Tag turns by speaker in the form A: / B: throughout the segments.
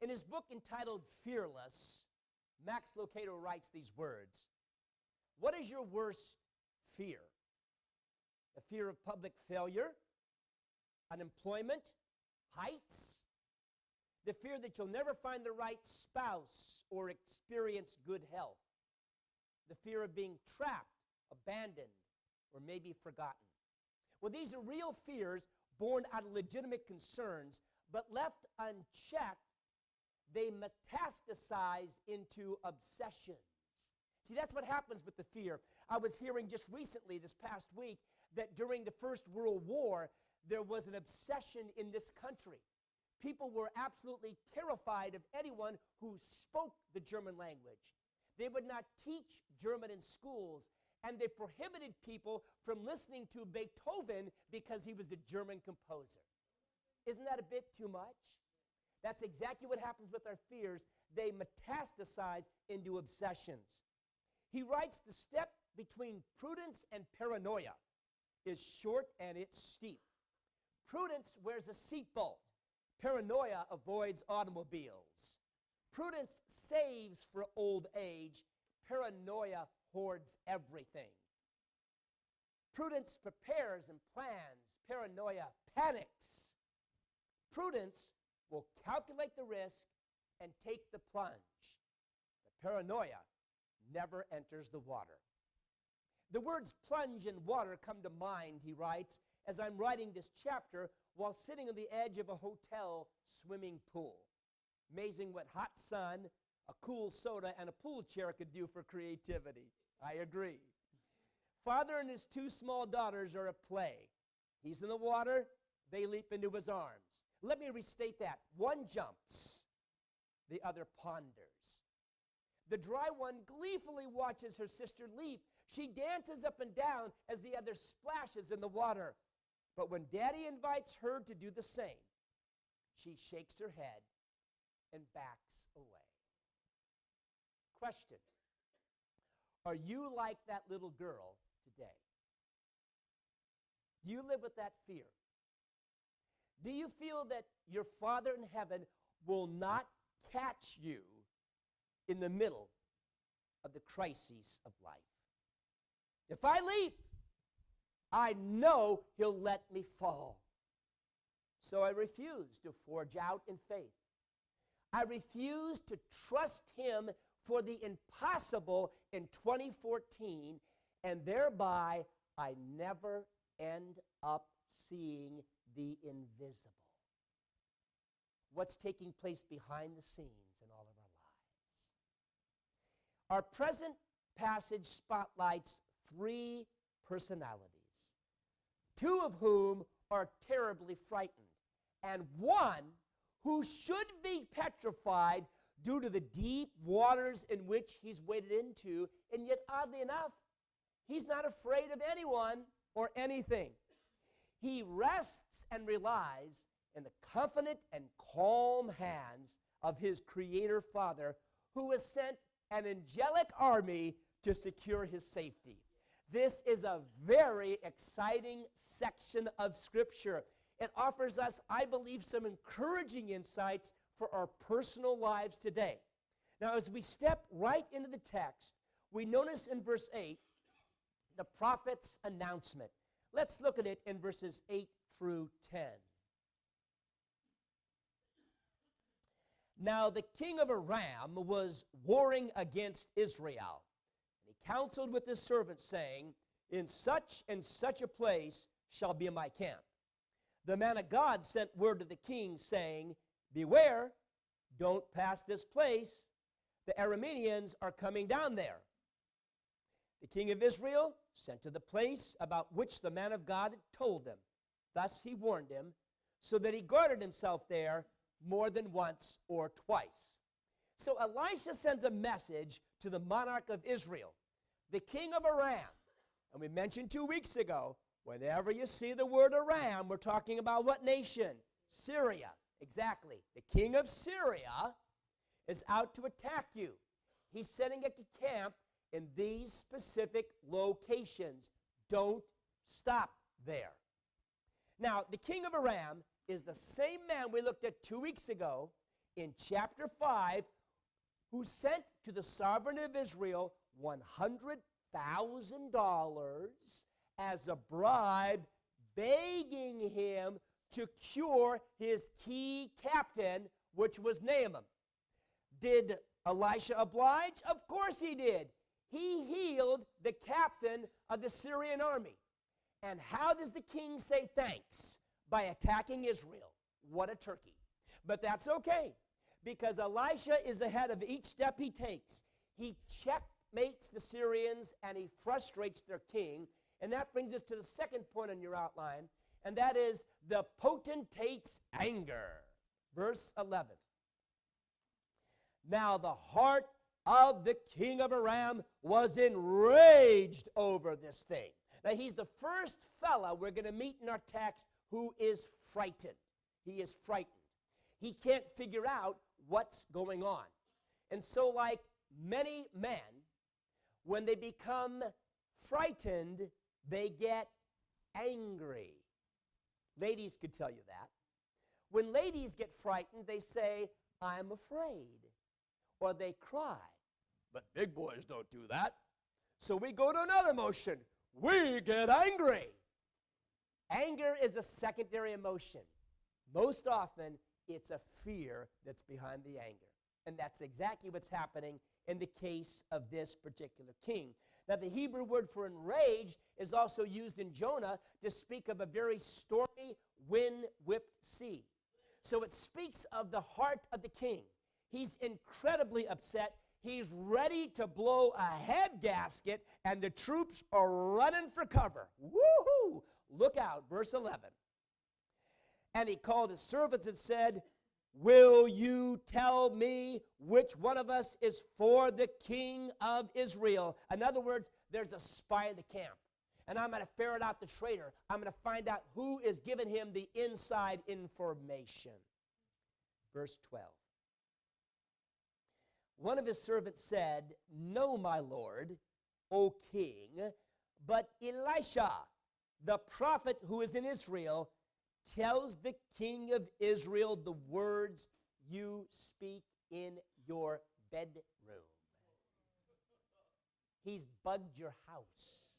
A: In his book entitled Fearless, Max Lucado writes these words: "What is your worst fear? The fear of public failure, unemployment, heights, the fear that you'll never find the right spouse or experience good health, the fear of being trapped, abandoned, or maybe forgotten." Well, these are real fears born out of legitimate concerns, but left unchecked, they metastasize into obsessions. See, that's what happens with the fear. I was hearing just recently, this past week, that during the First World War, there was an obsession in this country. People were absolutely terrified of anyone who spoke the German language. They would not teach German in schools, and they prohibited people from listening to Beethoven because he was a German composer. Isn't that a bit too much? That's exactly what happens with our fears. They metastasize into obsessions. He writes, the step between prudence and paranoia is short and it's steep. Prudence wears a seatbelt. Paranoia avoids automobiles. Prudence saves for old age. Paranoia hoards everything. Prudence prepares and plans. Paranoia panics. Prudence will calculate the risk and take the plunge. The paranoia never enters the water. The words plunge and water come to mind, he writes, as I'm writing this chapter while sitting on the edge of a hotel swimming pool. Amazing what hot sun, a cool soda, and a pool chair could do for creativity. I agree. Father and his two small daughters are at play. He's in the water, they leap into his arms. Let me restate that. One jumps, the other ponders. The dry one gleefully watches her sister leap. She dances up and down as the other splashes in the water. But when Daddy invites her to do the same, she shakes her head and backs away. Question: are you like that little girl today? Do you live with that fear? Do you feel that your Father in heaven will not catch you in the middle of the crises of life? If I leap, I know he'll let me fall. So I refuse to forge out in faith. I refuse to trust him for the impossible in 2014, and thereby I never end up seeing the invisible. What's taking place behind the scenes in all of our lives. Our present passage spotlights three personalities, two of whom are terribly frightened, and one who should be petrified due to the deep waters in which he's waded into, and yet, oddly enough, he's not afraid of anyone or anything. He rests and relies in the confident and calm hands of his Creator Father, who has sent an angelic army to secure his safety. This is a very exciting section of Scripture. It offers us, I believe, some encouraging insights for our personal lives today. Now, as we step right into the text, we notice in verse 8 the prophet's announcement. Let's look at it in verses 8 through 10. Now the king of Aram was warring against Israel. And he counseled with his servants, saying, in such and such a place shall be my camp. The man of God sent word to the king, saying, beware, don't pass this place. The Arameans are coming down there. The king of Israel sent to the place about which the man of God had told them. Thus he warned him, so that he guarded himself there more than once or twice. So Elisha sends a message to the monarch of Israel, the king of Aram. And we mentioned 2 weeks ago, whenever you see the word Aram, we're talking about what nation? Syria. Exactly. The king of Syria is out to attack you. He's setting a camp in these specific locations. Don't stop there. Now, the king of Aram is the same man we looked at 2 weeks ago in chapter 5, who sent to the sovereign of Israel $100,000 as a bribe, begging him to cure his key captain, which was Naaman. Did Elisha oblige? Of course he did. He healed the captain of the Syrian army. And how does the king say thanks? By attacking Israel. What a turkey. But that's okay, because Elisha is ahead of each step he takes. He checkmates the Syrians and he frustrates their king. And that brings us to the second point on your outline, and that is the potentate's anger. Verse 11. Now the heart of the king of Aram was enraged over this thing. Now he's the first fella we're going to meet in our text who is frightened. He is frightened. He can't figure out what's going on. And so, like many men, when they become frightened, they get angry. Ladies could tell you that. When ladies get frightened, they say, I'm afraid, or they cry. But big boys don't do that. So we go to another emotion. We get angry. Anger is a secondary emotion. Most often, it's a fear that's behind the anger. And that's exactly what's happening in the case of this particular king. Now, the Hebrew word for enraged is also used in Jonah to speak of a very stormy, wind-whipped sea. So it speaks of the heart of the king. He's incredibly upset. He's ready to blow a head gasket, and the troops are running for cover. Woohoo! Look out, verse 11. And he called his servants and said, will you tell me which one of us is for the king of Israel? In other words, there's a spy in the camp, and I'm going to ferret out the traitor. I'm going to find out who is giving him the inside information. Verse 12. One of his servants said, no, my lord, O king, but Elisha, the prophet who is in Israel, tells the king of Israel the words you speak in your bedroom. He's bugged your house.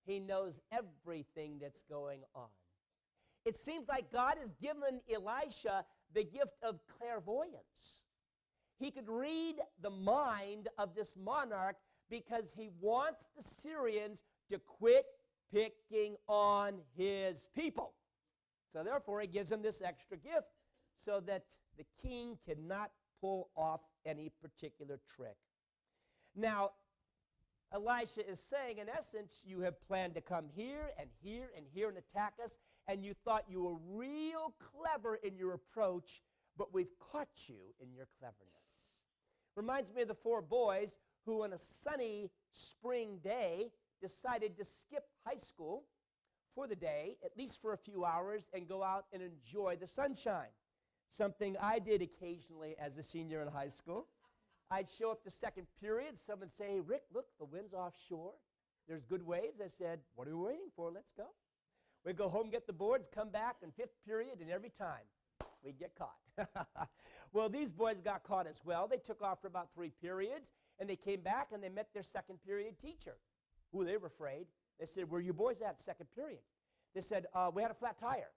A: He knows everything that's going on. It seems like God has given Elisha the gift of clairvoyance. He could read the mind of this monarch because he wants the Syrians to quit picking on his people. So therefore, he gives him this extra gift so that the king cannot pull off any particular trick. Now, Elisha is saying, in essence, you have planned to come here and here and here and attack us, and you thought you were real clever in your approach, but we've caught you in your cleverness. Reminds me of the four boys who on a sunny spring day decided to skip high school for the day, at least for a few hours, and go out and enjoy the sunshine. Something I did occasionally as a senior in high school. I'd show up to second period. Someone would say, Rick, look, the wind's offshore. There's good waves. I said, what are we waiting for? Let's go. We'd go home, get the boards, come back in fifth period, and every time we'd get caught. Well, these boys got caught as well. They took off for about 3 periods, and they came back and they met their second period teacher. Ooh, they were afraid. They said, where are you boys at second period? They said, we had a flat tire.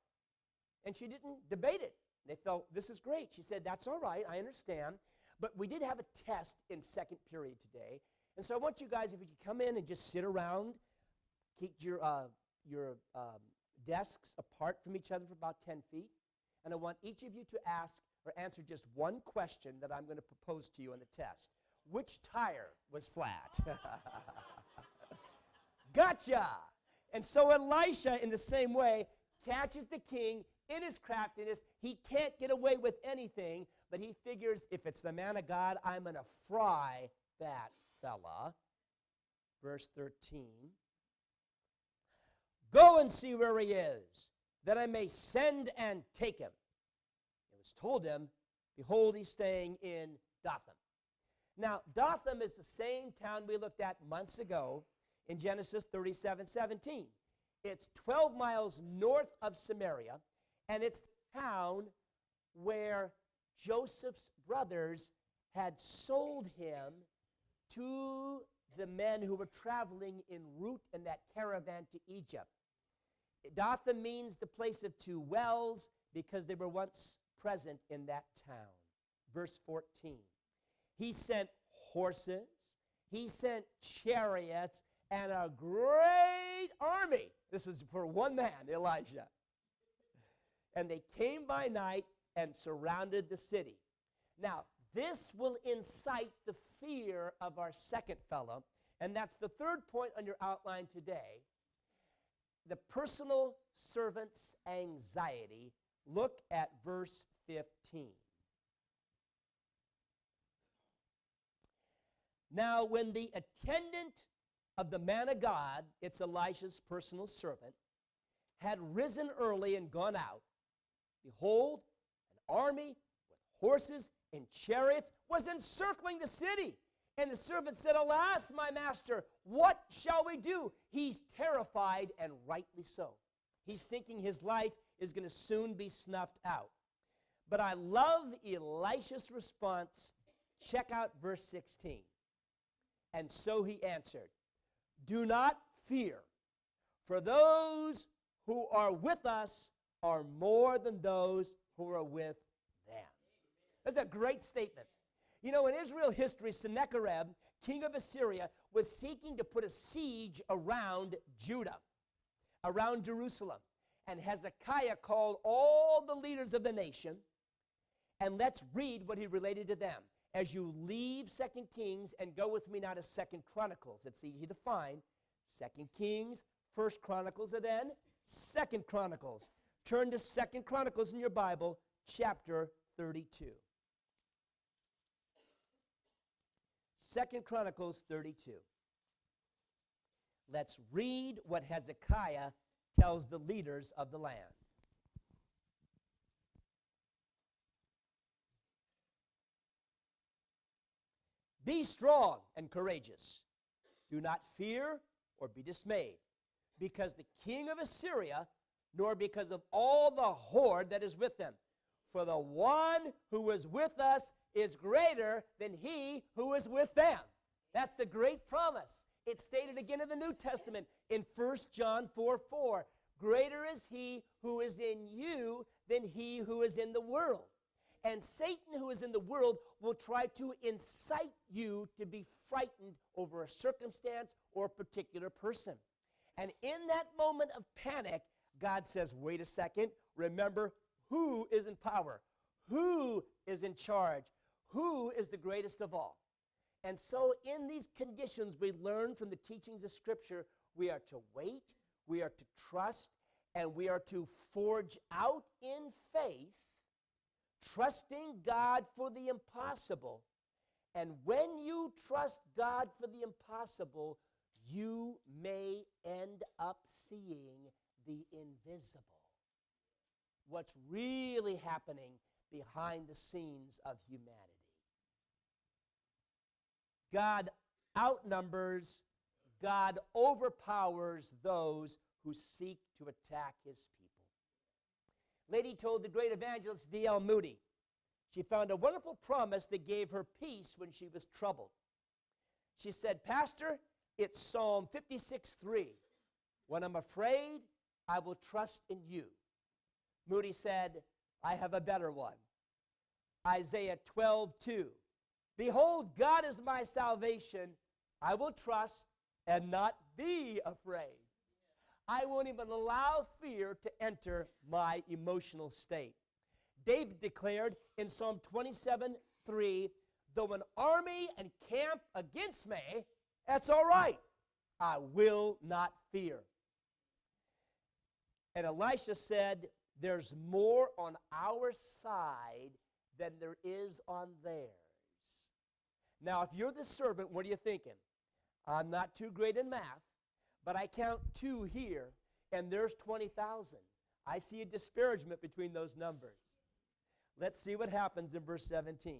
A: And she didn't debate it. They felt, this is great. She said, that's all right, I understand. But we did have a test in second period today. And so I want you guys, if you could come in and just sit around, keep your desks apart from each other for about 10 feet. And I want each of you to ask or answer just one question that I'm going to propose to you on the test. Which tire was flat? Gotcha! And so Elisha, in the same way, catches the king in his craftiness. He can't get away with anything, but he figures, if it's the man of God, I'm going to fry that fella. Verse 13. Go and see where he is, that I may send and take him. It was told him, behold, he's staying in Dothan. Now, Dothan is the same town we looked at months ago in Genesis 37:17. It's 12 miles north of Samaria, and it's the town where Joseph's brothers had sold him to the men who were traveling en route in that caravan to Egypt. Dothan means the place of two wells because they were once present in that town. Verse 14. He sent horses, he sent chariots, and a great army. This is for one man, Elijah. And they came by night and surrounded the city. Now, this will incite the fear of our second fellow, and that's the third point on your outline today. The personal servant's anxiety. Look at verse 15. Now, when the attendant of the man of God, it's Elisha's personal servant, had risen early and gone out, behold, an army with horses and chariots was encircling the city. And the servant said, Alas, my master, what shall we do? He's terrified, and rightly so. He's thinking his life is going to soon be snuffed out. But I love Elisha's response. Check out verse 16. And so he answered, Do not fear, for those who are with us are more than those who are with them. That's a great statement. You know, in Israel history, Sennacherib, king of Assyria, was seeking to put a siege around Judah, around Jerusalem. And Hezekiah called all the leaders of the nation, and let's read what he related to them. As you leave 2 Kings and go with me now to 2 Chronicles, it's easy to find. 2 Kings, 1 Chronicles, and then 2 Chronicles. Turn to 2 Chronicles in your Bible, chapter 32. 2 Chronicles 32. Let's read what Hezekiah tells the leaders of the land. Be strong and courageous. Do not fear or be dismayed, because the king of Assyria, nor because of all the horde that is with them. For the one who is with us is greater than he who is with them. That's the great promise. It's stated again in the New Testament in 1 John 4:4. Greater is he who is in you than he who is in the world. And Satan, who is in the world, will try to incite you to be frightened over a circumstance or a particular person. And in that moment of panic, God says, wait a second, remember who is in power, who is in charge, who is the greatest of all. And so in these conditions, we learn from the teachings of Scripture, we are to wait, we are to trust, and we are to forge out in faith, trusting God for the impossible. And when you trust God for the impossible, you may end up seeing the invisible. What's really happening behind the scenes of humanity. God outnumbers, God overpowers those who seek to attack his people. Lady told the great evangelist D.L. Moody she found a wonderful promise that gave her peace when she was troubled. She said, Pastor, it's Psalm 56:3. When I'm afraid, I will trust in you. Moody said, I have a better one. Isaiah 12:2. Behold, God is my salvation. I will trust and not be afraid. I won't even allow fear to enter my emotional state. David declared in Psalm 27:3, though an army encamp against me, that's all right. I will not fear. And Elisha said, there's more on our side than there is on theirs. Now, if you're the servant, what are you thinking? I'm not too great in math, but I count 2 here, and there's 20,000. I see a disparagement between those numbers. Let's see what happens in verse 17.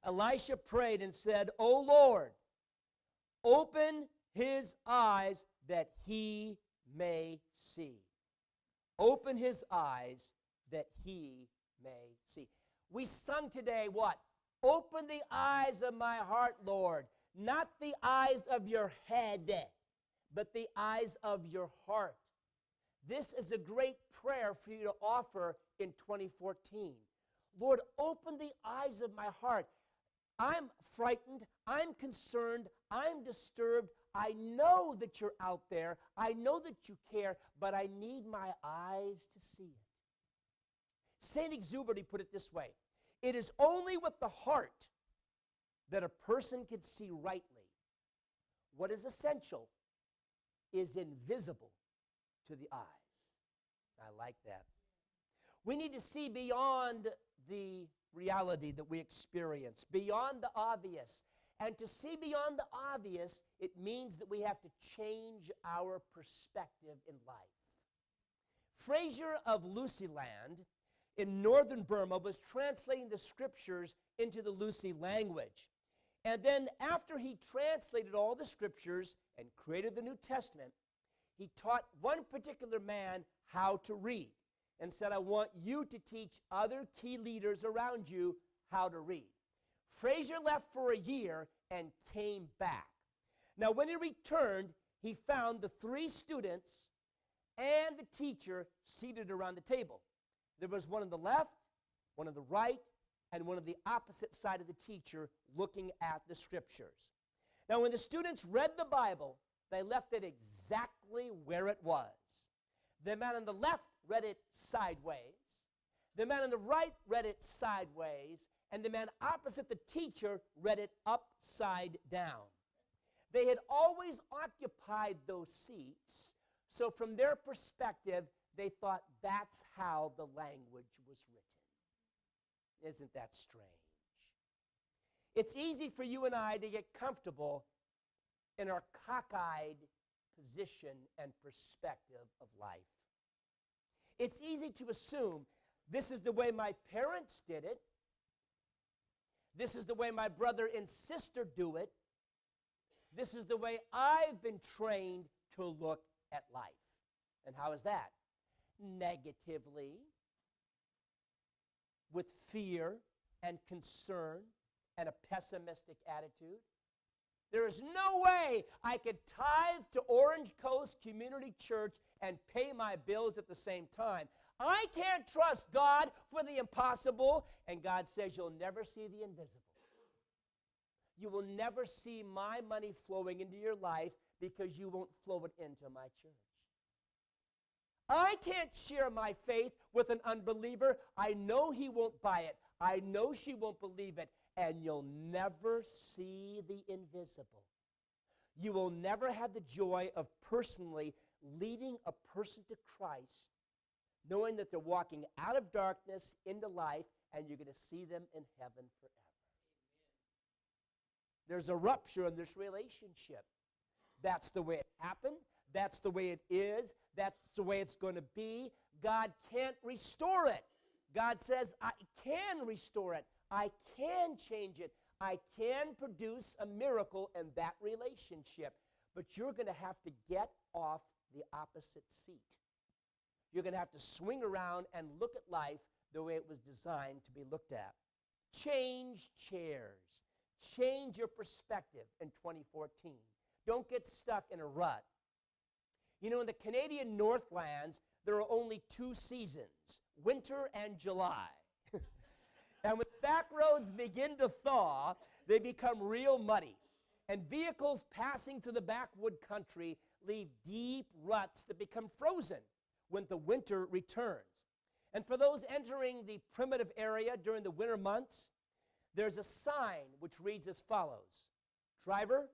A: Elisha prayed and said, O Lord, open his eyes that he may see. Open his eyes that he may see. We sung today what? Open the eyes of my heart, Lord. Not the eyes of your head, but the eyes of your heart. This is a great prayer for you to offer in 2014. Lord, open the eyes of my heart. I'm frightened. I'm concerned. I'm disturbed. I know that you're out there. I know that you care, but I need my eyes to see it. St. Exupery put it this way: it is only with the heart that a person can see rightly. What is essential is invisible to the eyes. I like that. We need to see beyond the reality that we experience, beyond the obvious. And to see beyond the obvious, it means that we have to change our perspective in life. Fraser of Lucyland in northern Burma was translating the scriptures into the Lucy language. And then after he translated all the scriptures and created the New Testament, he taught one particular man how to read and said, I want you to teach other key leaders around you how to read. Fraser left for a year and came back. Now, when he returned, he found the 3 students and the teacher seated around the table. There was one on the left, one on the right, and one on the opposite side of the teacher looking at the scriptures. Now, when the students read the Bible, they left it exactly where it was. The man on the left read it sideways. The man on the right read it sideways. And the man opposite the teacher read it upside down. They had always occupied those seats, so from their perspective, they thought that's how the language was written. Isn't that strange? It's easy for you and I to get comfortable in our cockeyed position and perspective of life. It's easy to assume this is the way my parents did it. This is the way my brother and sister do it. This is the way I've been trained to look at life. And how is that? Negatively, with fear and concern and a pessimistic attitude. There is no way I could tithe to Orange Coast Community Church and pay my bills at the same time. I can't trust God for the impossible, and God says you'll never see the invisible. You will never see my money flowing into your life because you won't flow it into my church. I can't share my faith with an unbeliever. I know he won't buy it. I know she won't believe it, and you'll never see the invisible. You will never have the joy of personally leading a person to Christ, knowing that they're walking out of darkness into life, and you're going to see them in heaven forever. There's a rupture in this relationship. That's the way it happened. That's the way it is. That's the way it's going to be. God can't restore it. God says, I can restore it. I can change it. I can produce a miracle in that relationship. But you're going to have to get off the opposite seat. You're going to have to swing around and look at life the way it was designed to be looked at. Change chairs. Change your perspective in 2014. Don't get stuck in a rut. You know, in the Canadian Northlands, there are only 2 seasons, winter and July. And when back roads begin to thaw, they become real muddy. And vehicles passing through the backwood country leave deep ruts that become frozen when the winter returns. And for those entering the primitive area during the winter months, there's a sign which reads as follows: Driver,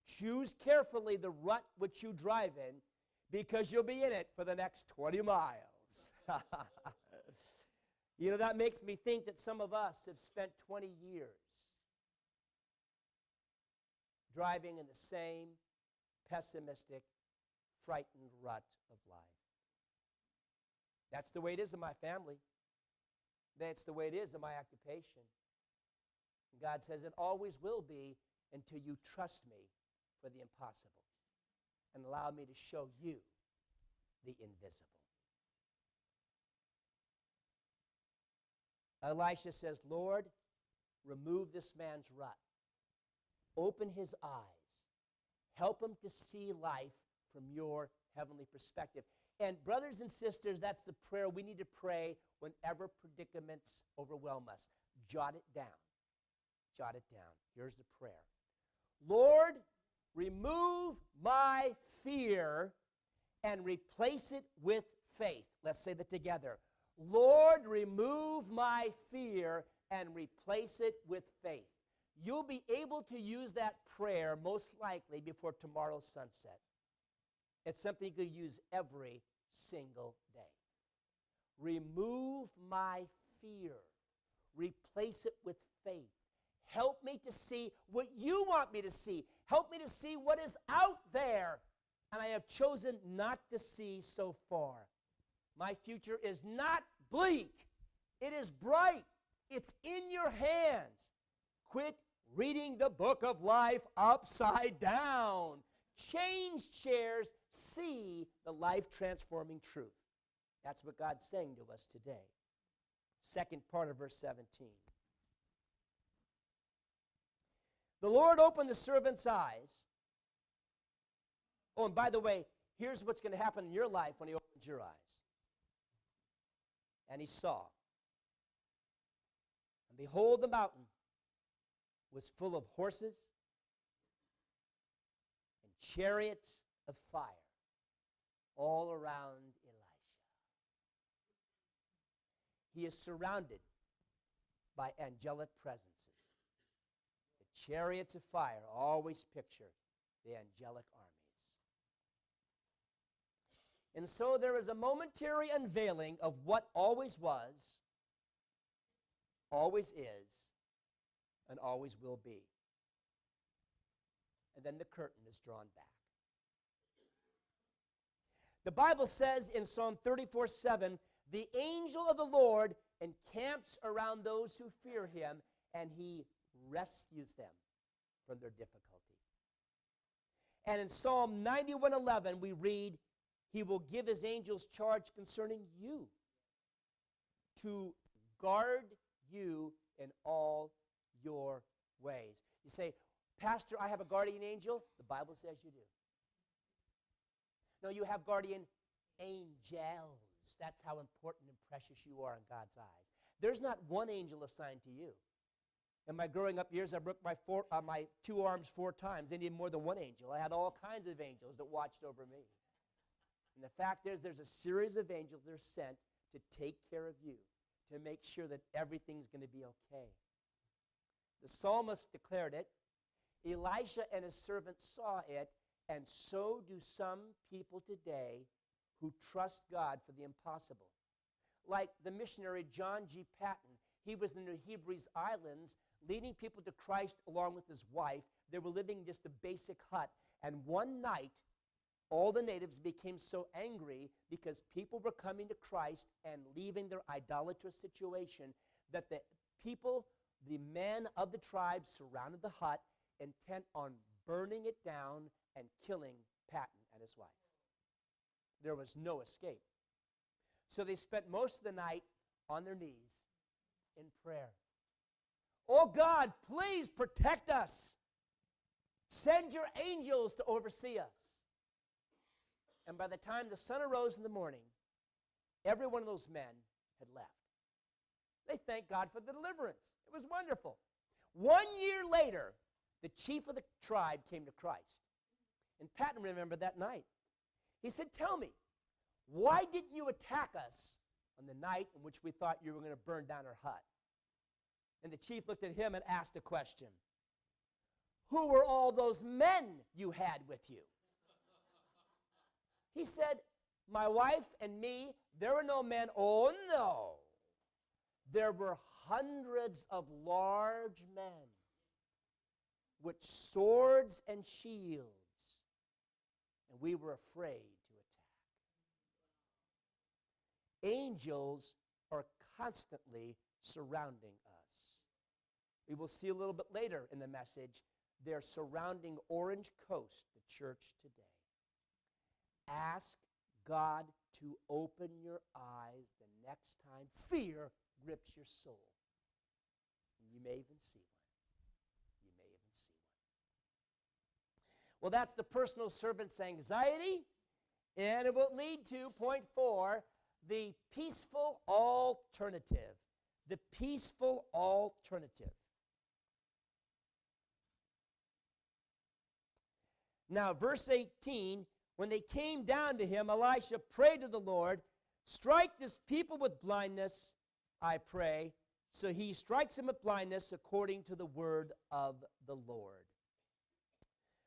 A: choose carefully the rut which you drive in, because you'll be in it for the next 20 miles. You know, that makes me think that some of us have spent 20 years driving in the same pessimistic, frightened rut of life. That's the way it is in my family. That's the way it is in my occupation. And God says it always will be until you trust me for the impossible and allow me to show you the invisible. Elisha says, Lord, remove this man's rut. Open his eyes. Help him to see life from your heavenly perspective. And brothers and sisters, that's the prayer we need to pray whenever predicaments overwhelm us. Jot it down. Jot it down. Here's the prayer. Lord, remove my fear and replace it with faith. Let's say that together. Lord, remove my fear and replace it with faith. You'll be able to use that prayer most likely before tomorrow's sunset. It's something you could use every single day. Remove my fear. Replace it with faith. Help me to see what you want me to see. Help me to see what is out there, and I have chosen not to see so far. My future is not bleak. It is bright. It's in your hands. Quit reading the book of life upside down. Change chairs. See the life-transforming truth. That's what God's saying to us today. Second part of verse 17. The Lord opened the servant's eyes. Oh, and by the way, here's what's going to happen in your life when he opens your eyes. And he saw. And behold, the mountain was full of horses and chariots of fire all around Elisha. He is surrounded by angelic presences. The chariots of fire always picture the angelic armies. And so there is a momentary unveiling of what always was, always is, and always will be. And then the curtain is drawn back. The Bible says in Psalm 34:7, the angel of the Lord encamps around those who fear him, and he rescues them from their difficulty. And in Psalm 91:11, we read, he will give his angels charge concerning you to guard you in all your ways. You say, Pastor, I have a guardian angel. The Bible says you do. No, you have guardian angels. That's how important and precious you are in God's eyes. There's not one angel assigned to you. In my growing up years, I broke my 2 arms 4 times. They needed more than one angel. I had all kinds of angels that watched over me. And the fact is, there's a series of angels that are sent to take care of you, to make sure that everything's going to be okay. The psalmist declared it. Elisha and his servant saw it, and so do some people today who trust God for the impossible. Like the missionary John G. Patton. He was in the Hebrides Islands leading people to Christ along with his wife. They were living in just a basic hut. And one night, all the natives became so angry because people were coming to Christ and leaving their idolatrous situation that the people, the men of the tribe, surrounded the hut, intent on burning it down and killing Patton and his wife. There was no escape. So they spent most of the night on their knees in prayer. Oh God, please protect us. Send your angels to oversee us. And by the time the sun arose in the morning, every one of those men had left. They thanked God for the deliverance. It was wonderful. 1 year later, the chief of the tribe came to Christ. And Patton remembered that night. He said, tell me, why didn't you attack us on the night in which we thought you were going to burn down our hut? And the chief looked at him and asked a question. Who were all those men you had with you? He said, my wife and me, there were no men. Oh, no. There were hundreds of large men with swords and shields, and we were afraid to attack. Angels are constantly surrounding us. We will see a little bit later in the message, they're surrounding Orange Coast, the church today. Ask God to open your eyes the next time fear grips your soul. And you may even see one. You may even see one. Well, that's the personal servant's anxiety, and it will lead to point 4, the peaceful alternative. The peaceful alternative. Now, verse 18, when they came down to him, Elisha prayed to the Lord, strike this people with blindness, I pray. So he strikes him with blindness according to the word of the Lord.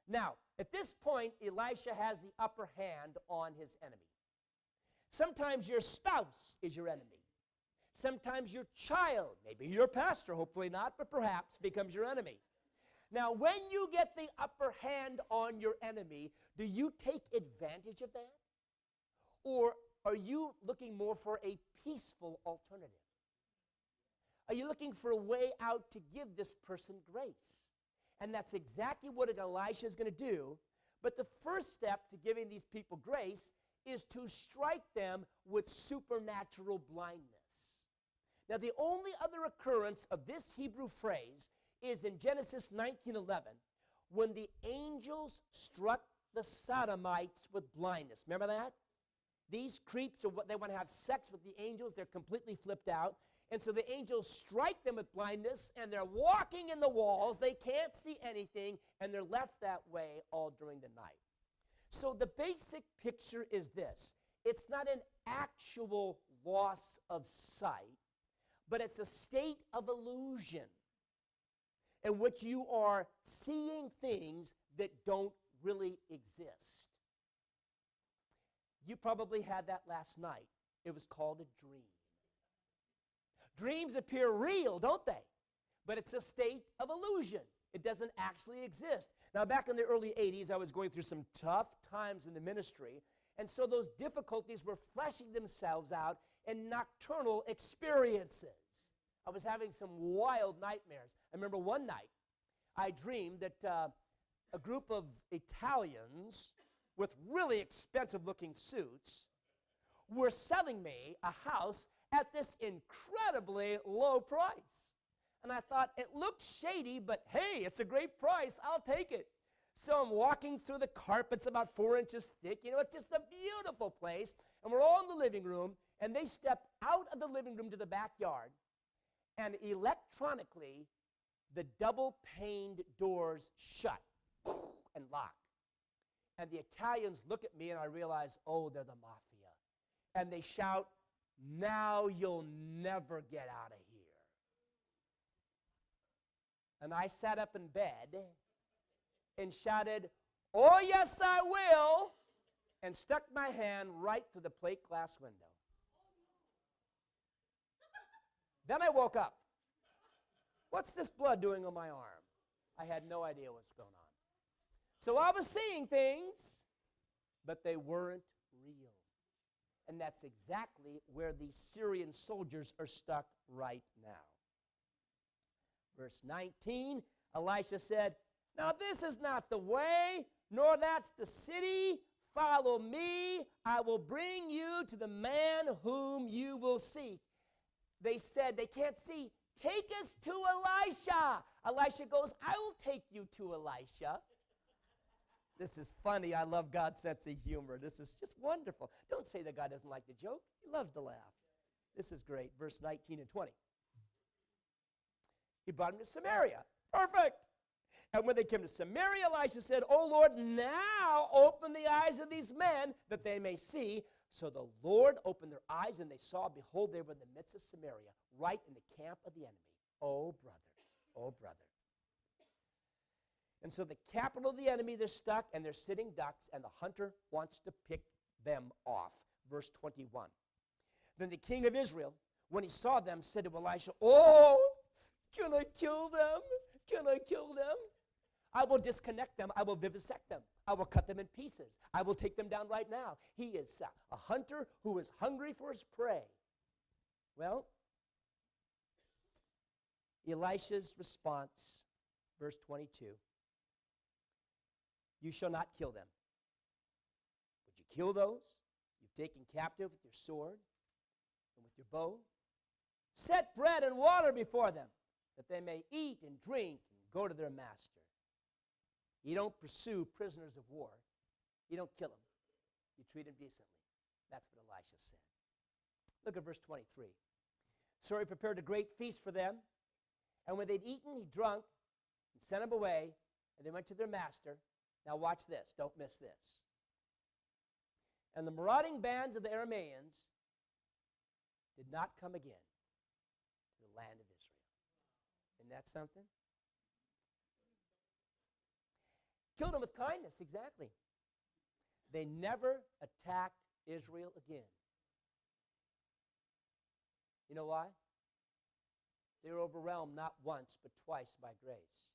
A: Now, at this point, Elisha has the upper hand on his enemy. Sometimes your spouse is your enemy. Sometimes your child, maybe your pastor, hopefully not, but perhaps becomes your enemy. Now, when you get the upper hand on your enemy, do you take advantage of that? Or are you looking more for a peaceful alternative? Are you looking for a way out to give this person grace? And that's exactly what Elisha is going to do. But the first step to giving these people grace is to strike them with supernatural blindness. Now, the only other occurrence of this Hebrew phrase is in Genesis 19:11, when the angels struck the Sodomites with blindness. Remember that? These creeps, they want to have sex with the angels. They're completely flipped out. And so the angels strike them with blindness, and they're walking in the walls. They can't see anything, and they're left that way all during the night. So the basic picture is this. It's not an actual loss of sight, but it's a state of illusion in which you are seeing things that don't really exist. You probably had that last night. It was called a dream. Dreams appear real, don't they? But it's a state of illusion. It doesn't actually exist. Now, back in the early 80s, I was going through some tough times in the ministry, and so those difficulties were fleshing themselves out in nocturnal experiences. I was having some wild nightmares. I remember one night, I dreamed that a group of Italians with really expensive-looking suits were selling me a house at this incredibly low price. And I thought, it looks shady, but hey, it's a great price. I'll take it. So I'm walking through the carpets about 4 inches thick. You know, it's just a beautiful place. And we're all in the living room, and they step out of the living room to the backyard, and electronically, the double-paned doors shut and lock. And the Italians look at me, and I realize, oh, they're the mafia. And they shout, now you'll never get out of here. And I sat up in bed and shouted, oh, yes, I will, and stuck my hand right through the plate glass window. Then I woke up. What's this blood doing on my arm? I had no idea what was going on. So I was seeing things, but they weren't real. And that's exactly where the Syrian soldiers are stuck right now. Verse 19, Elisha said, now this is not the way, nor that's the city. Follow me. I will bring you to the man whom you will seek. They said, they can't see. Take us to Elisha. Elisha goes, I will take you to Elisha. This is funny. I love God's sense of humor. This is just wonderful. Don't say that God doesn't like to joke. He loves to laugh. This is great. Verse 19 and 20. He brought him to Samaria. Perfect. And when they came to Samaria, Elisha said, oh, Lord, now open the eyes of these men that they may see. So the Lord opened their eyes, and they saw, behold, they were in the midst of Samaria, right in the camp of the enemy. Oh, brother. Oh, brother. And so the capital of the enemy, they're stuck, and they're sitting ducks, and the hunter wants to pick them off. Verse 21. Then the king of Israel, when he saw them, said to Elisha, oh, can I kill them? Can I kill them? I will disconnect them. I will vivisect them. I will cut them in pieces. I will take them down right now. He is a hunter who is hungry for his prey. Well, Elisha's response, verse 22, you shall not kill them. Would you kill those you've taken captive with your sword and with your bow? Set bread and water before them, that they may eat and drink and go to their master. You don't pursue prisoners of war. You don't kill them. You treat them decently. That's what Elisha said. Look at verse 23. So he prepared a great feast for them, and when they'd eaten, he drunk, and sent them away, and they went to their master. Now watch this. Don't miss this. And the marauding bands of the Arameans did not come again to the land of Israel. Isn't that something? Killed them with kindness, exactly. They never attacked Israel again. You know why? They were overwhelmed not once, but twice by grace.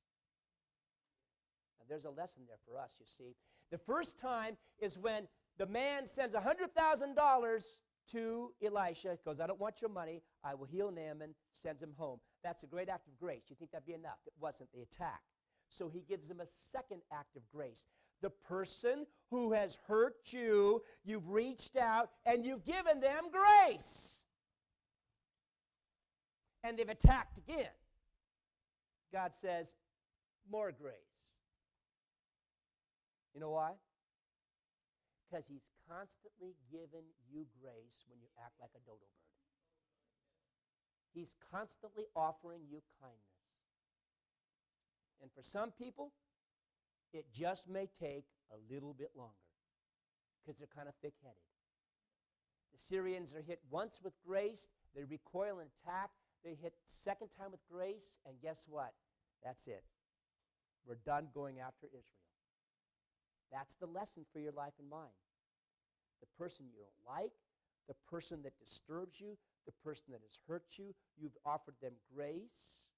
A: Now, there's a lesson there for us, you see. The first time is when the man sends $100,000 to Elisha, goes, I don't want your money, I will heal Naaman, sends him home. That's a great act of grace. You think that'd be enough? It wasn't the attack. So he gives him a second act of grace. The person who has hurt you, you've reached out and you've given them grace. And they've attacked again. God says, more grace. You know why? Because he's constantly given you grace when you act like a dodo bird. He's constantly offering you kindness. And for some people, it just may take a little bit longer because they're kind of thick-headed. The Syrians are hit once with grace, they recoil and attack, they hit second time with grace, and guess what? That's it. We're done going after Israel. That's the lesson for your life and mine. The person you don't like, the person that disturbs you, the person that has hurt you, you've offered them grace.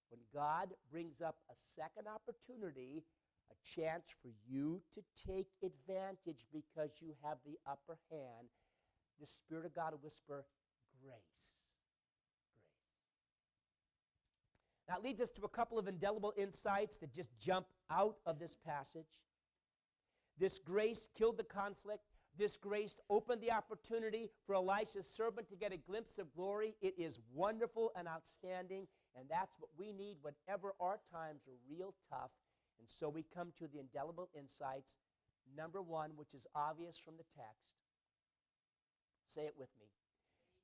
A: When God brings up a second opportunity, a chance for you to take advantage because you have the upper hand, the Spirit of God will whisper, grace. Grace. That leads us to a couple of indelible insights that just jump out of this passage. This grace killed the conflict. This grace opened the opportunity for Elisha's servant to get a glimpse of glory. It is wonderful and outstanding, and that's what we need whenever our times are real tough. And so we come to the indelible insights. Number one, which is obvious from the text. Say it with me.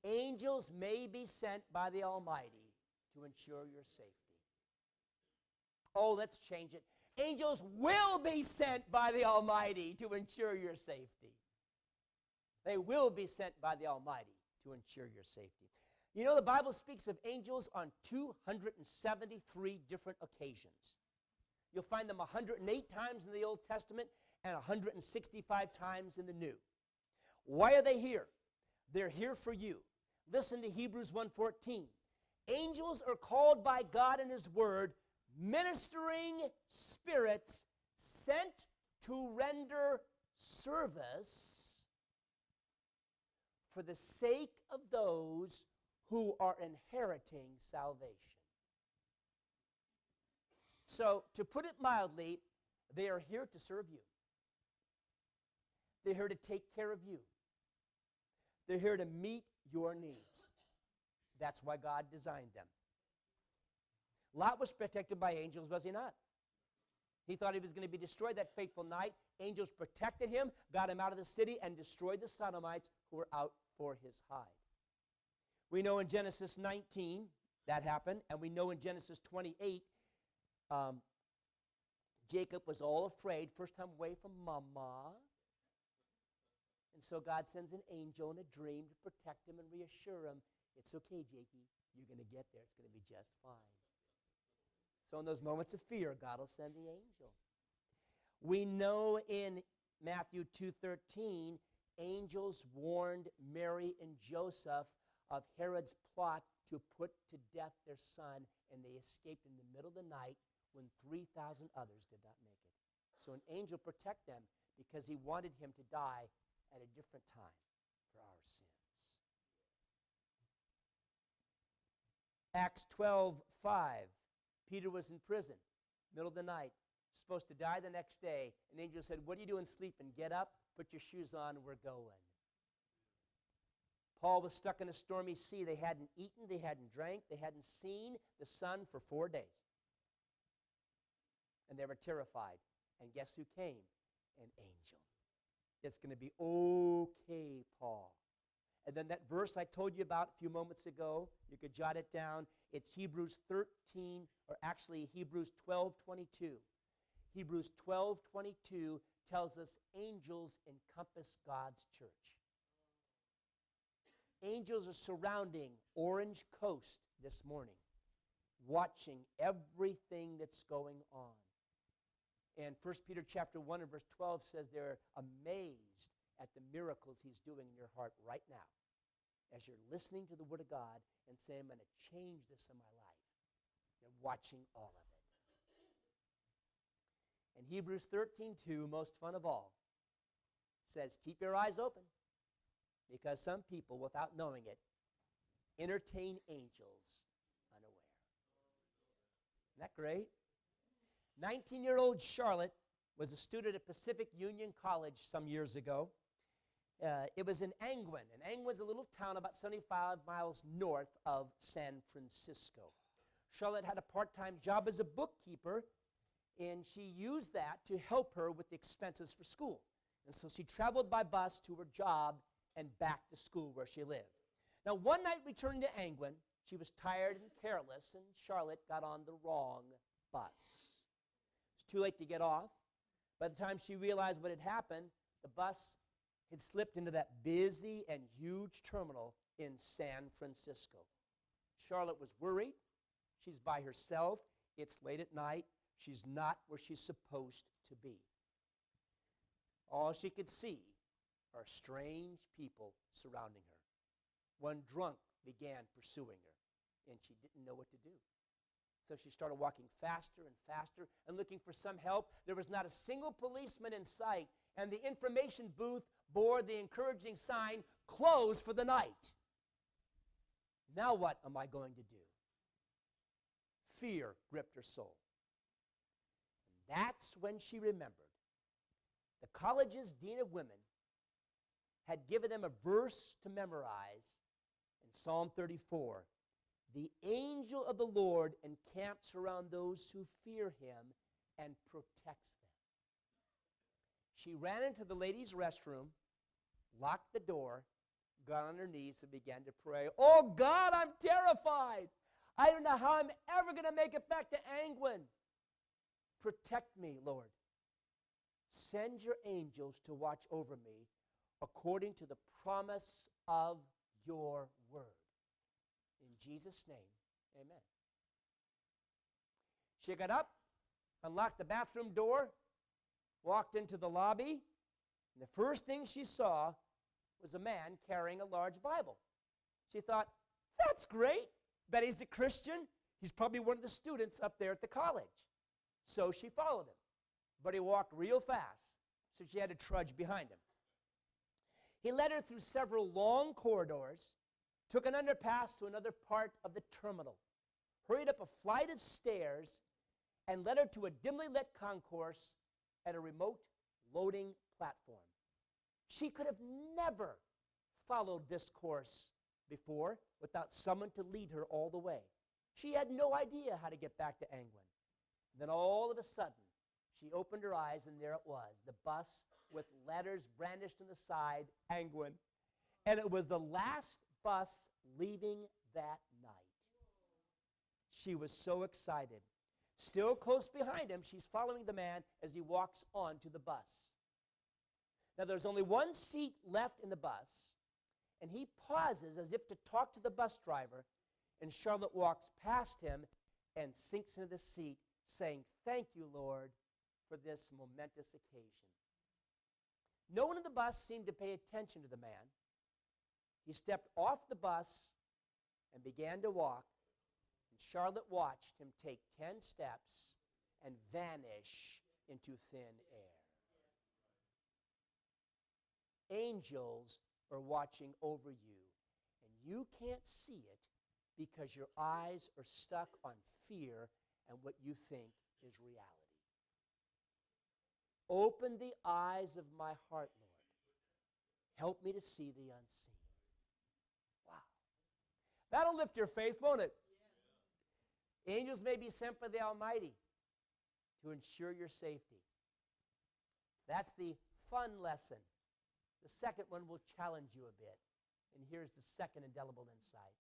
A: Angels may be sent by the Almighty to ensure your safety. Oh, let's change it. Angels will be sent by the Almighty to ensure your safety. They will be sent by the Almighty to ensure your safety. You know, the Bible speaks of angels on 273 different occasions. You'll find them 108 times in the Old Testament and 165 times in the New. Why are they here? They're here for you. Listen to Hebrews 1:14. Angels are called by God in His Word ministering spirits sent to render service for the sake of those who are inheriting salvation. So, to put it mildly, they are here to serve you. They're here to take care of you. They're here to meet your needs. That's why God designed them. Lot was protected by angels, was he not? He thought he was going to be destroyed that fateful night. Angels protected him, got him out of the city, and destroyed the Sodomites who were out for his hide. We know in Genesis 19 that happened, and we know in Genesis 28, Jacob was all afraid, first time away from Mama. And so God sends an angel in a dream to protect him and reassure him, it's okay, Jakey, you're going to get there, it's going to be just fine. So in those moments of fear, God will send the angel. We know in Matthew 2:13, angels warned Mary and Joseph of Herod's plot to put to death their son, and they escaped in the middle of the night when 3,000 others did not make it. So an angel protect them because he wanted him to die at a different time for our sins. Acts 12:5. Peter was in prison, middle of the night, supposed to die the next day. An angel said, what are you doing sleeping? Get up, put your shoes on, we're going. Paul was stuck in a stormy sea. They hadn't eaten, they hadn't drank, they hadn't seen the sun for 4 days. And they were terrified. And guess who came? An angel. It's going to be okay, Paul. And then that verse I told you about a few moments ago, you could jot it down. It's Hebrews 13, or actually Hebrews 12:22. Hebrews 12:22 tells us angels encompass God's church. Angels are surrounding Orange Coast this morning, watching everything that's going on. And 1 Peter chapter 1 and verse 12 says they're amazed at the miracles he's doing in your heart right now as you're listening to the Word of God and saying, I'm going to change this in my life. They're watching all of it. And Hebrews 13:2, most fun of all, says, keep your eyes open, because some people, without knowing it, entertain angels unaware. Isn't that great? 19-year-old Charlotte was a student at Pacific Union College some years ago. It was in Angwin, and Angwin's a little town about 75 miles north of San Francisco. Charlotte had a part-time job as a bookkeeper, and she used that to help her with the expenses for school. And so she traveled by bus to her job and back to school where she lived. Now, one night returning to Angwin, she was tired and careless, and Charlotte got on the wrong bus. It was too late to get off. By the time she realized what had happened, the bus had slipped into that busy and huge terminal in San Francisco. Charlotte was worried. She's by herself. It's late at night. She's not where she's supposed to be. All she could see are strange people surrounding her. One drunk began pursuing her, and she didn't know what to do. So she started walking faster and faster and looking for some help. There was not a single policeman in sight, and the information booth bore the encouraging sign, closed for the night. Now what am I going to do? Fear gripped her soul. And that's when she remembered the college's dean of women had given them a verse to memorize in Psalm 34. The angel of the Lord encamps around those who fear him and protects them. She ran into the ladies' restroom, locked the door, got on her knees, and began to pray. Oh, God, I'm terrified. I don't know how I'm ever going to make it back to Angwin. Protect me, Lord. Send your angels to watch over me according to the promise of your word. In Jesus' name, amen. She got up, unlocked the bathroom door, walked into the lobby, and the first thing she saw was a man carrying a large Bible. She thought, that's great. Bet he's a Christian. He's probably one of the students up there at the college. So she followed him. But he walked real fast, so she had to trudge behind him. He led her through several long corridors, took an underpass to another part of the terminal, hurried up a flight of stairs, and led her to a dimly lit concourse at a remote loading platform. She could have never followed this course before without someone to lead her all the way. She had no idea how to get back to Angwin. Then all of a sudden, she opened her eyes, and there it was, the bus with letters brandished on the side, Angwin. And it was the last bus leaving that night. She was so excited. Still close behind him, she's following the man as he walks onto the bus. Now, there's only one seat left in the bus, and he pauses as if to talk to the bus driver, and Charlotte walks past him and sinks into the seat, saying, thank you, Lord, for this momentous occasion. No one in the bus seemed to pay attention to the man. He stepped off the bus and began to walk, and Charlotte watched him take 10 steps and vanish into thin air. Angels are watching over you, and you can't see it because your eyes are stuck on fear and what you think is reality. Open the eyes of my heart, Lord. Help me to see the unseen. That'll lift your faith, won't it? Angels may be sent by the Almighty to ensure your safety. That's the fun lesson. The second one will challenge you a bit. And here's the second indelible insight.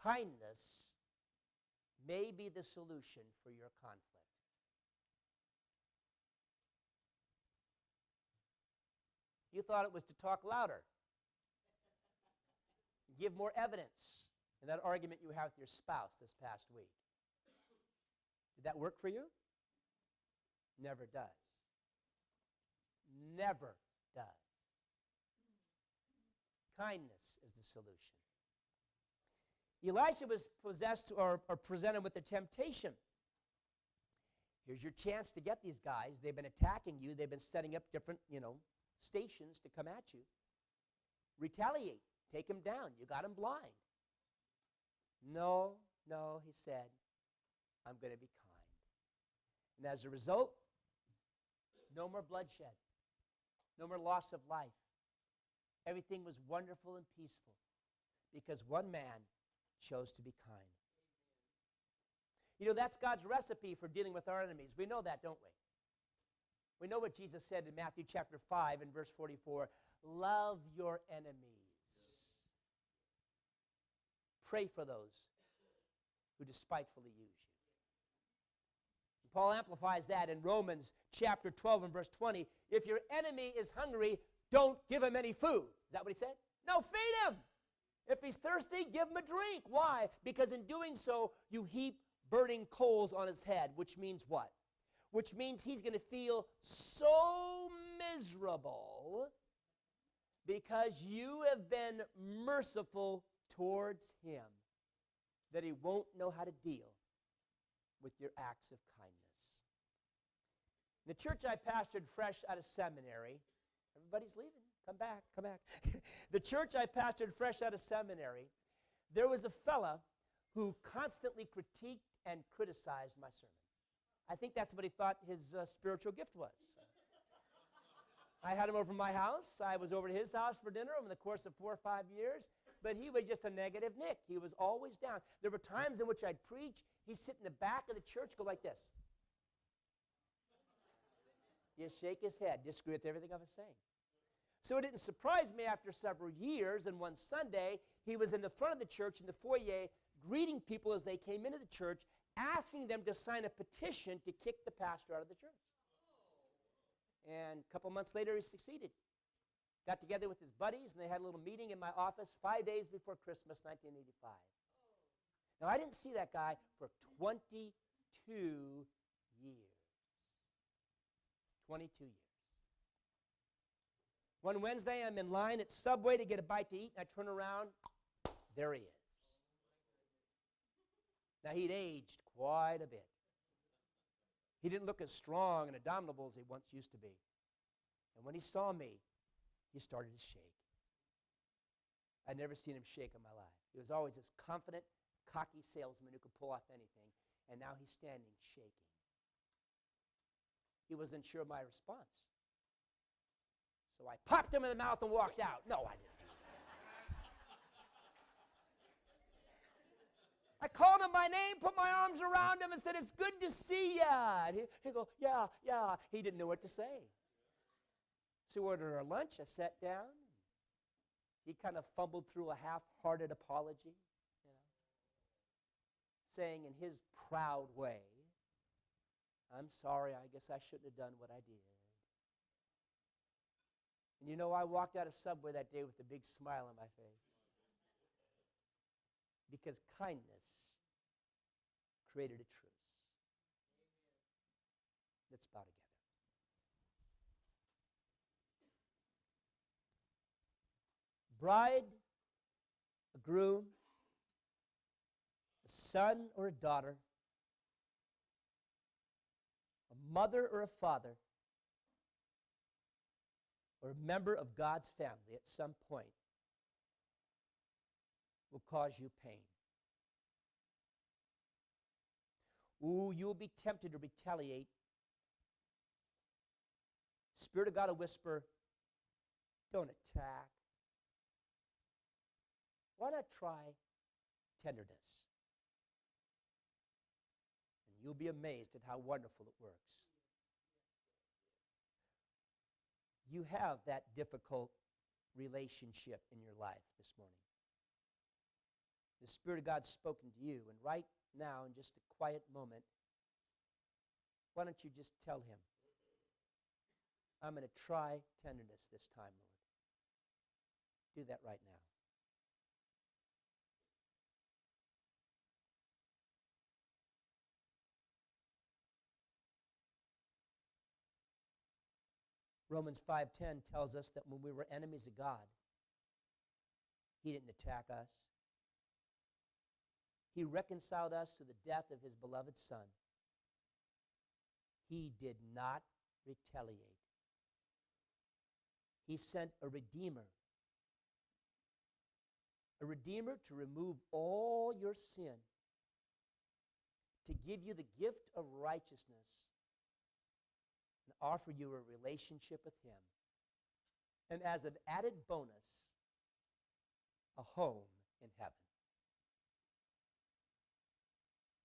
A: Kindness may be the solution for your conflict. You thought it was to talk louder, give more evidence in that argument you had with your spouse this past week. Did that work for you? Never does. Never does. Kindness is the solution. Elisha was possessed or presented with a temptation. Here's your chance to get these guys. They've been attacking you. They've been setting up different, stations to come at you. Retaliate. Take them down. You got them blind. No, he said, I'm going to be kind. And as a result, no more bloodshed. No more loss of life. Everything was wonderful and peaceful because one man chose to be kind. That's God's recipe for dealing with our enemies. We know that, don't we? We know what Jesus said in Matthew chapter 5 and verse 44. Love your enemies. Pray for those who despitefully use you. And Paul amplifies that in Romans chapter 12 and verse 20. If your enemy is hungry, don't give him any food. Is that what he said? No, feed him. If he's thirsty, give him a drink. Why? Because in doing so, you heap burning coals on his head, which means what? Which means he's going to feel so miserable because you have been merciful towards him that he won't know how to deal with your acts of kindness. The church I pastored fresh out of seminary, everybody's leaving. Come back. The church I pastored fresh out of seminary, there was a fella who constantly critiqued and criticized my sermons. I think that's what he thought his spiritual gift was. I had him over to my house. I was over to his house for dinner over the course of 4 or 5 years, but he was just a negative Nick. He was always down. There were times in which I'd preach. He'd sit in the back of the church, go like this. Just shake his head, disagree with everything I was saying. So it didn't surprise me after several years, and one Sunday, he was in the front of the church in the foyer, greeting people as they came into the church, asking them to sign a petition to kick the pastor out of the church. And a couple months later, he succeeded. Got together with his buddies, and they had a little meeting in my office 5 days before Christmas, 1985. Now, I didn't see that guy for 22 years. 22 years. One Wednesday, I'm in line at Subway to get a bite to eat, and I turn around. There he is. Now, he'd aged quite a bit. He didn't look as strong and indomitable as he once used to be. And when he saw me, he started to shake. I'd never seen him shake in my life. He was always this confident, cocky salesman who could pull off anything, and now he's standing shaking. He wasn't sure of my response. So I popped him in the mouth and walked out. No, I didn't do that. I called him by name, put my arms around him, and said, "It's good to see ya." And he'd go, "Yeah, yeah." He didn't know what to say. So we ordered our lunch. I sat down. He kind of fumbled through a half-hearted apology, saying in his proud way, "I'm sorry, I guess I shouldn't have done what I did." And I walked out of Subway that day with a big smile on my face. Because kindness created a truce. Let's bow together. Bride, a groom, a son or a daughter, a mother or a father, or a member of God's family at some point will cause you pain. Ooh, you'll be tempted to retaliate. Spirit of God will whisper, "Don't attack. Why not try tenderness? And you'll be amazed at how wonderful it works. You have that difficult relationship in your life this morning. The Spirit of God's spoken to you, and right now, in just a quiet moment, why don't you just tell him, I'm going to try tenderness this time, Lord. Do that right now. Romans 5:10 tells us that when we were enemies of God, he didn't attack us. He reconciled us through the death of his beloved Son. He did not retaliate. He sent a Redeemer to remove all your sin, to give you the gift of righteousness, and offer you a relationship with him. And as an added bonus, a home in heaven.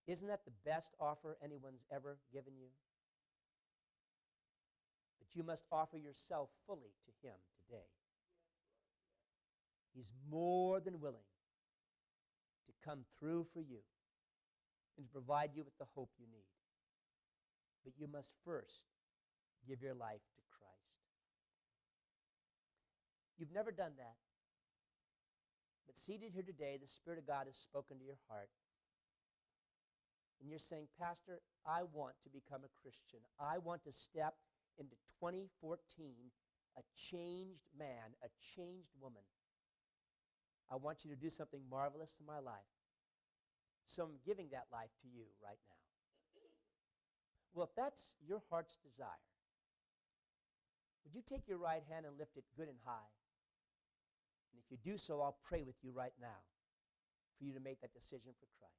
A: Isn't that the best offer anyone's ever given you? But you must offer yourself fully to him today. He's more than willing to come through for you and to provide you with the hope you need. But you must first give your life to Christ. You've never done that. But seated here today, the Spirit of God has spoken to your heart. And you're saying, Pastor, I want to become a Christian. I want to step into 2014 a changed man, a changed woman. I want you to do something marvelous in my life. So I'm giving that life to you right now. Well, if that's your heart's desire, would you take your right hand and lift it good and high? And if you do so, I'll pray with you right now for you to make that decision for Christ.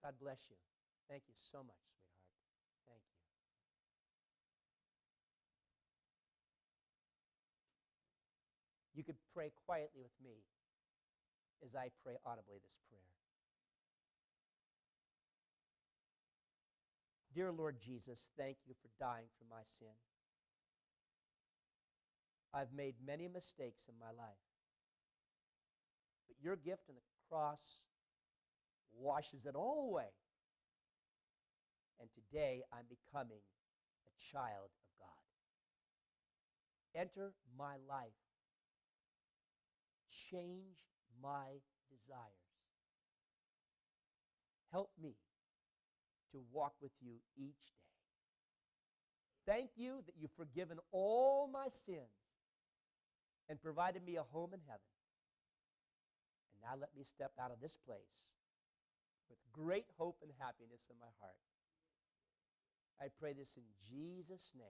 A: God bless you. Thank you so much, sweetheart. Thank you. You could pray quietly with me as I pray audibly this prayer. Dear Lord Jesus, thank you for dying for my sin. I've made many mistakes in my life, but your gift on the cross washes it all away. And today I'm becoming a child of God. Enter my life. Change my desires. Help me to walk with you each day. Thank you that you've forgiven all my sins and provided me a home in heaven. And now let me step out of this place with great hope and happiness in my heart. I pray this in Jesus' name.